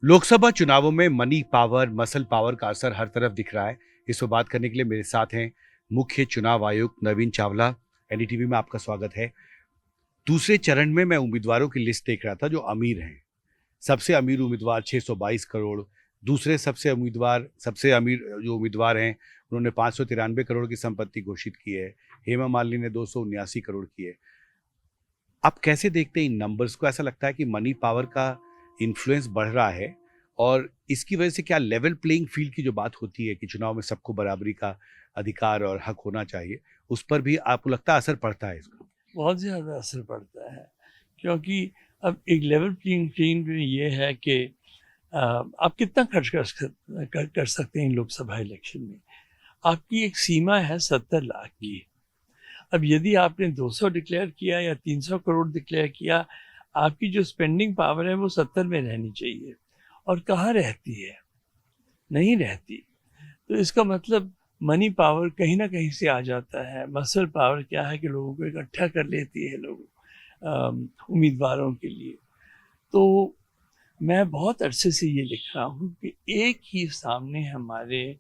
लोकसभा चुनावों में money power, muscle power का असर हर तरफ दिख रहा है। इस पर बात करने के लिए मेरे साथ हैं मुख्य चुनाव आयुक्त नवीन चावला। एनडीटीवी में आपका स्वागत है। दूसरे चरण में मैं उम्मीदवारों की लिस्ट देख रहा था जो अमीर हैं। सबसे अमीर उम्मीदवार 622 करोड़, दूसरे सबसे अमीर जो उम्मीदवार हैं उन्होंने 593 करोड़ की संपत्ति घोषित की है। हेमा मालिनी ने 279 करोड़ की है। आप कैसे देखते हैं इन नंबर्स को? ऐसा लगता है कि मनी पावर का इन्फ्लुएंस बढ़ रहा है और इसकी वजह से क्या लेवल प्लेइंग फील्ड की जो बात होती है कि चुनाव में सबको बराबरी का अधिकार और हक होना चाहिए, उस पर भी आपको लगता है असर पड़ता है इसका? बहुत ज़्यादा असर पड़ता है, क्योंकि अब एक लेवल प्लेइंग फील्ड में ये है कि आप कितना खर्च कर सकते हैं इन लोकसभा इलेक्शन में। आपकी एक सीमा है 70 लाख की। अब यदि आपने 200 डिक्लेयर किया या 300 करोड़ डिक्लेयर किया, आपकी जो स्पेंडिंग पावर है वो 70 में रहनी चाहिए, और कहाँ रहती है? नहीं रहती। तो इसका मतलब मनी पावर कहीं ना कहीं से आ जाता है। मसल पावर क्या है कि लोगों को इकट्ठा कर लेती है उम्मीदवारों के लिए। तो मैं बहुत अरसे से ये लिख रहा हूँ कि एक ही सामने हमारे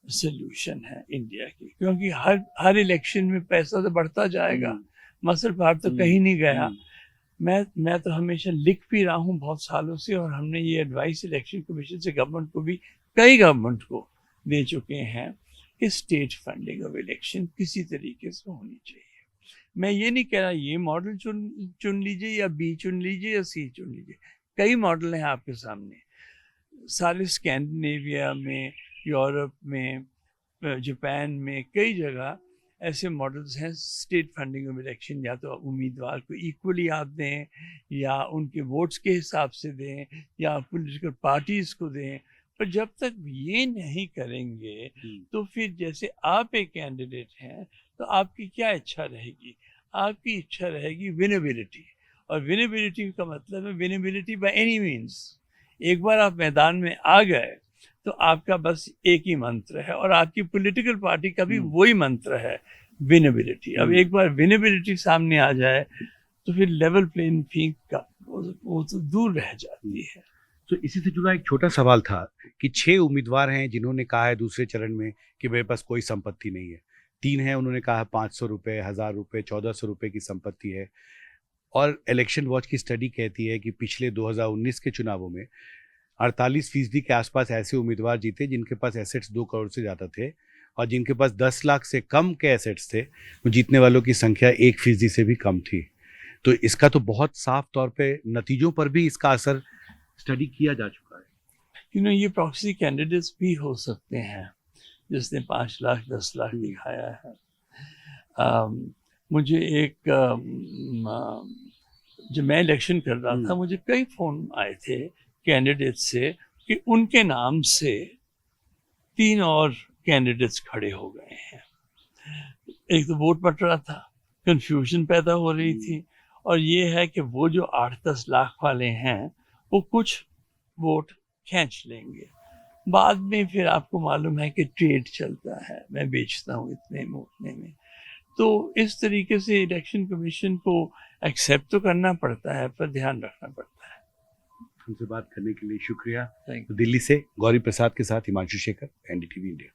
सोल्यूशन है इंडिया की, क्योंकि हर हर इलेक्शन में पैसा तो बढ़ता जाएगा, मसल पावर तो कहीं नहीं गया। मैं तो हमेशा लिख भी रहा हूँ बहुत सालों से, और हमने ये एडवाइस इलेक्शन कमीशन से गवर्नमेंट को भी, कई गवर्नमेंट को दे चुके हैं कि स्टेट फंडिंग ऑफ इलेक्शन किसी तरीके से होनी चाहिए। मैं ये नहीं कह रहा ये मॉडल चुन लीजिए या बी चुन लीजिए या सी चुन लीजिए। कई मॉडल हैं आपके सामने, सारे स्कैंडिनेविया में, यूरोप में, जापान में, कई जगह ऐसे मॉडल्स हैं। स्टेट फंडिंग ऑफ इलेक्शन या तो उम्मीदवार को इक्वली आप दें, या उनके वोट्स के हिसाब से दें, या पॉलिटिकल पार्टीज को दें। पर जब तक ये नहीं करेंगे तो फिर जैसे आप एक कैंडिडेट हैं तो आपकी क्या इच्छा रहेगी? आपकी इच्छा रहेगी विनेबिलिटी, और विनेबिलिटी का मतलब है विनेबिलिटी बाय एनी मीन्स। एक बार आप मैदान में आ गए तो आपका बस एक ही मंत्र है, और आपकी पॉलिटिकल पार्टी का भी वही मंत्र है, विनेबिलिटी। अब एक बार विनेबिलिटी सामने आ जाए तो फिर लेवल प्लेइंग फील्ड का वो तो दूर रह जाती है। तो इसी से जुड़ा एक छोटा सवाल था कि 6 उम्मीदवार हैं जिन्होंने कहा है दूसरे चरण में कि मेरे पास कोई संपत्ति नहीं है। 3 हैं उन्होंने कहा 500 रुपए, 1000 रुपए, 1400 रुपए की संपत्ति है। और इलेक्शन वॉच की स्टडी कहती है कि पिछले 2019 के चुनावों में 48% के आसपास ऐसे उम्मीदवार जीते जिनके पास एसेट्स 2 करोड़ से ज़्यादा थे, और जिनके पास 10 लाख से कम के एसेट्स थे, वो जीतने वालों की संख्या 1% से भी कम थी। तो इसका तो बहुत साफ तौर पे नतीजों पर भी इसका असर स्टडी किया जा चुका है। ये प्रॉक्सी कैंडिडेट्स भी हो सकते हैं जिसने 5 लाख 10 लाख दिखाया है। मुझे एक जब मैं इलेक्शन कर रहा था, मुझे कई फोन आए थे कैंडिडेट से कि उनके नाम से 3 और कैंडिडेट्स खड़े हो गए हैं। एक तो वोट बट रहा था, कंफ्यूजन पैदा हो रही थी, और ये है कि वो जो 8-10 लाख वाले हैं वो कुछ वोट खींच लेंगे। बाद में फिर आपको मालूम है कि ट्रेड चलता है, मैं बेचता हूँ इतने में उतने में। तो इस तरीके से इलेक्शन कमीशन को एक्सेप्ट तो करना पड़ता है, पर ध्यान रखना पड़ता है। हमसे बात करने के लिए शुक्रिया। Thank you. दिल्ली से गौरी प्रसाद के साथ हिमांशु शेखर, एनडीटीवी इंडिया।